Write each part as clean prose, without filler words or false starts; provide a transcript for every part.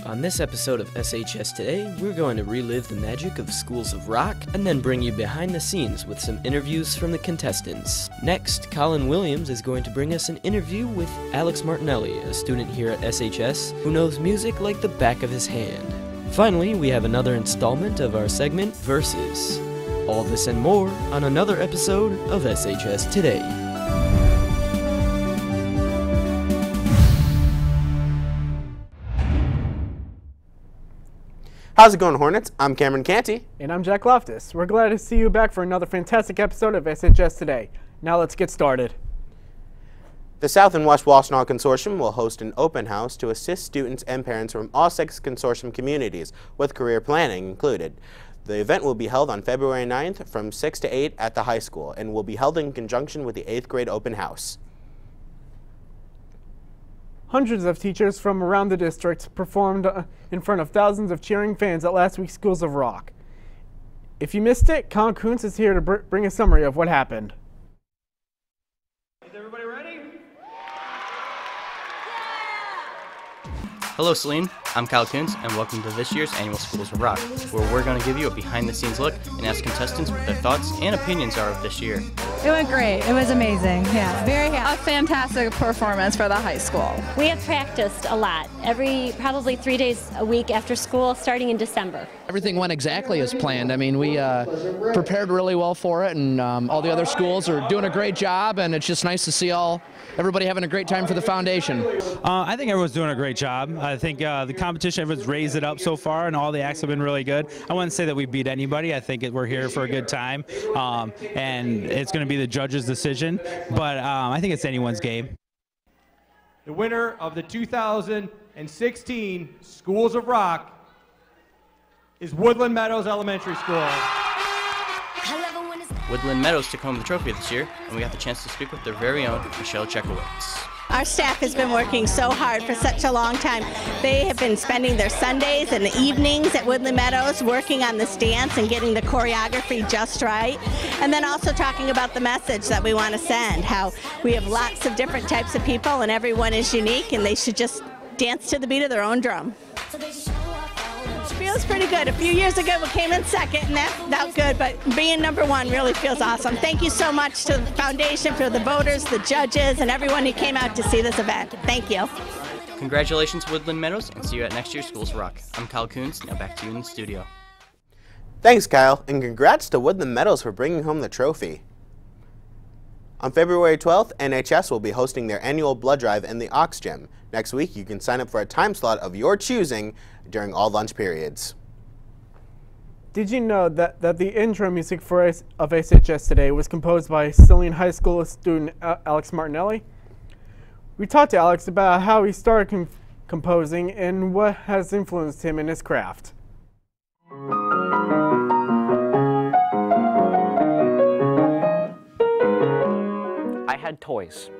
On this episode of SHS Today, we're going to relive the magic of Schools of Rock and then bring you behind the scenes with some interviews from the contestants. Next, Colin Williams is going to bring us an interview with Alex Martinelli, a student here at SHS who knows music like the back of his hand. Finally, we have another installment of our segment, Versus. All this and more on another episode of SHS Today. How's it going, Hornets? I'm Cameron Canty. And I'm Jack Loftus. We're glad to see you back for another fantastic episode of SHS Today. Now let's get started. The South and West Washtenaw Consortium will host an open house to assist students and parents from all 6 consortium communities, with career planning included. The event will be held on February 9th from 6 to 8 at the high school and will be held in conjunction with the 8th grade open house. Hundreds of teachers from around the district performed in front of thousands of cheering fans at last week's Schools of Rock. If you missed it, Colin Kuntz is here to bring a summary of what happened. Is everybody ready? Hello Saline, I'm Kyle Kuntz, and welcome to this year's annual Schools of Rock, where we're going to give you a behind-the-scenes look and ask contestants what their thoughts and opinions are of this year. It went great. It was amazing. Yeah, very happy. A fantastic performance for the high school. We have practiced a lot, probably 3 days a week after school, starting in December. Everything went exactly as planned. I mean, we prepared really well for it, and all the other schools are doing a great job, and it's just nice to see everybody having a great time for the foundation. I think everyone's doing a great job. I think the competition, everyone's raised it up so far, and all the acts have been really good. I wouldn't say that we beat anybody. I think we're here for a good time, and it's going to be the judge's decision, but I think it's anyone's game. The winner of the 2016 Schools of Rock is Woodland Meadows Elementary School. Woodland Meadows took home the trophy this year, and we got the chance to speak with their very own Michelle Chekowitz. Our staff has been working so hard for such a long time. They have been spending their Sundays and the evenings at Woodland Meadows working on this dance and getting the choreography just right. And then also talking about the message that we want to send, how we have lots of different types of people and everyone is unique and they should just dance to the beat of their own drum. Feels pretty good. A few years ago we came in second and that felt good, but being number 1 really feels awesome. Thank you so much to the foundation, for the voters, the judges, and everyone who came out to see this event. Thank you. Congratulations, Woodland Meadows, and see you at next year's Schools of Rock. I'm Kyle Kuntz, now back to you in the studio. Thanks, Kyle, and congrats to Woodland Meadows for bringing home the trophy. On February 12th, NHS will be hosting their annual blood drive in the Ox Gym. Next week, you can sign up for a time slot of your choosing during all lunch periods. Did you know that the intro music of SHS Today was composed by Saline High School student Alex Martinelli? We talked to Alex about how he started composing and what has influenced him in his craft. I had toys.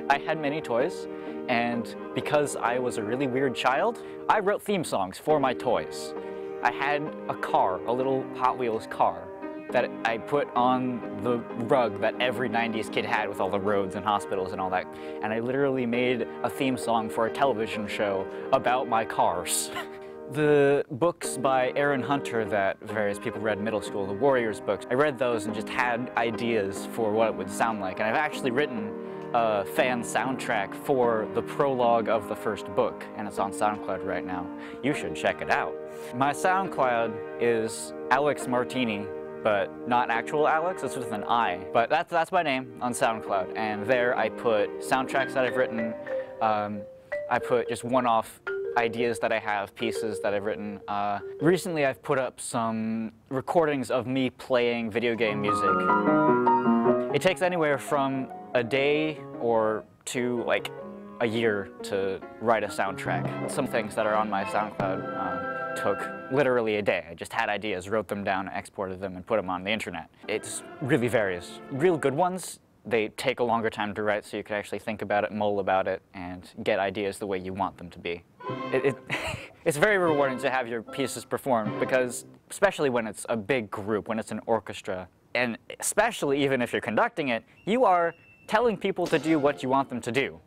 I had many toys, and because I was a really weird child, I wrote theme songs for my toys. I had a car, a little Hot Wheels car, that I put on the rug that every 90s kid had with all the roads and hospitals and all that, and I literally made a theme song for a television show about my cars. The books by Aaron Hunter that various people read in middle school, the Warriors books, I read those and just had ideas for what it would sound like. And I've actually written a fan soundtrack for the prologue of the first book, and it's on SoundCloud right now. You should check it out. My SoundCloud is Alex Martini, but not actual Alex, it's with an I. But that's my name on SoundCloud, and there I put soundtracks that I've written. I put just one-off ideas that I have, pieces that I've written. Recently I've put up some recordings of me playing video game music. It takes anywhere from a day or to like a year to write a soundtrack. Some things that are on my SoundCloud took literally a day. I just had ideas, wrote them down, exported them, and put them on the internet. It really varies. Real good ones, they take a longer time to write, so you can actually think about it, mull about it, and get ideas the way you want them to be. It's very rewarding to have your pieces performed, because especially when it's a big group, when it's an orchestra, and especially even if you're conducting it, you are telling people to do what you want them to do,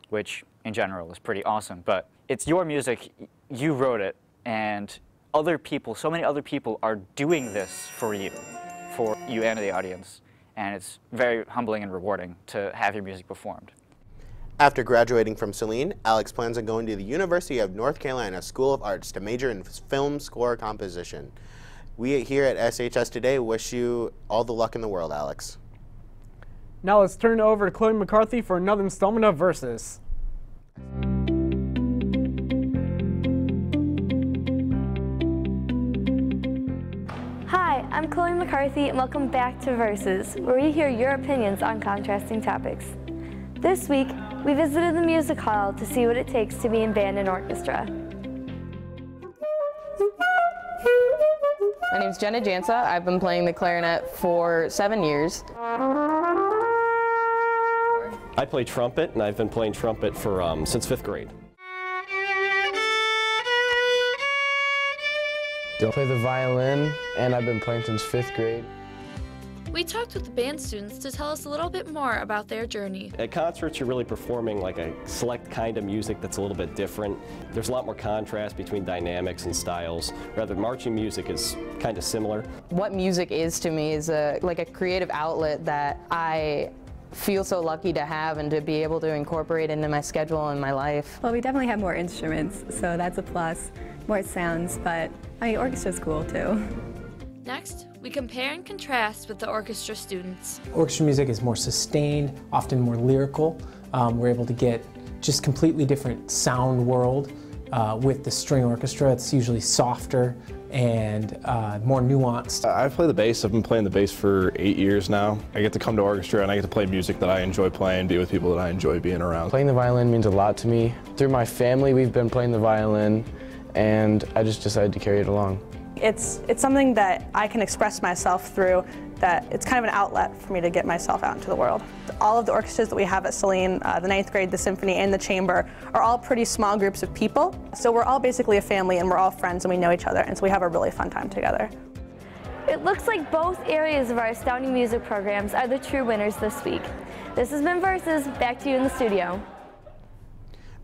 which in general is pretty awesome. But It's your music, you wrote it, and other people, so many other people are doing this for you and the audience. And it's very humbling and rewarding to have your music performed. After graduating from Saline, Alex plans on going to the University of North Carolina School of Arts to major in film score composition. We here at SHS Today wish you all the luck in the world, Alex. Now let's turn it over to Chloe McCarthy for another installment of Versus. Hi, I'm Chloe McCarthy and welcome back to Versus, where we hear your opinions on contrasting topics. This week, we visited the music hall to see what it takes to be in band and orchestra. My name's Jenna Jansa. I've been playing the clarinet for 7 years. I play trumpet, and I've been playing trumpet for since 5th grade. I play the violin, and I've been playing since 5th grade. We talked with the band students to tell us a little bit more about their journey. At concerts, you're really performing like a select kind of music that's a little bit different. There's a lot more contrast between dynamics and styles. Rather, marching music is kind of similar. What music is to me is like a creative outlet that I feel so lucky to have and to be able to incorporate into my schedule and my life. Well, we definitely have more instruments, so that's a plus. More sounds, but I mean, orchestra's cool too. Next, we compare and contrast with the orchestra students. Orchestra music is more sustained, often more lyrical. We're able to get just completely different sound world with the string orchestra. It's usually softer and more nuanced. I play the bass. I've been playing the bass for 8 years now. I get to come to orchestra and I get to play music that I enjoy playing, be with people that I enjoy being around. Playing the violin means a lot to me. Through my family, we've been playing the violin, and I just decided to carry it along. It's something that I can express myself through, that it's kind of an outlet for me to get myself out into the world. All of the orchestras that we have at Saline, the 9th grade, the symphony, and the chamber, are all pretty small groups of people. So we're all basically a family and we're all friends and we know each other, and so we have a really fun time together. It looks like both areas of our astounding music programs are the true winners this week. This has been Versus. Back to you in the studio.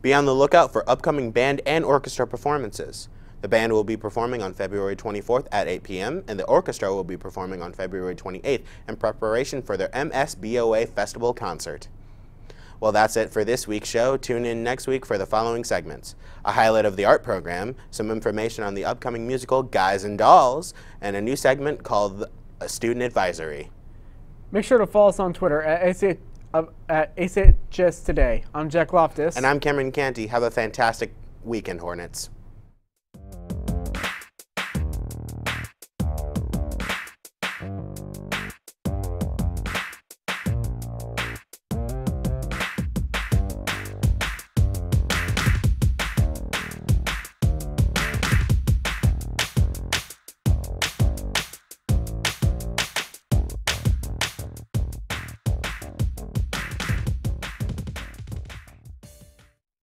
Be on the lookout for upcoming band and orchestra performances. The band will be performing on February 24th at 8 p.m. and the orchestra will be performing on February 28th in preparation for their MSBOA Festival concert. Well, that's it for this week's show. Tune in next week for the following segments: a highlight of the art program, some information on the upcoming musical Guys and Dolls, and a new segment called A Student Advisory. Make sure to follow us on Twitter at SHS Today. I'm Jack Loftus. And I'm Cameron Canty. Have a fantastic weekend, Hornets.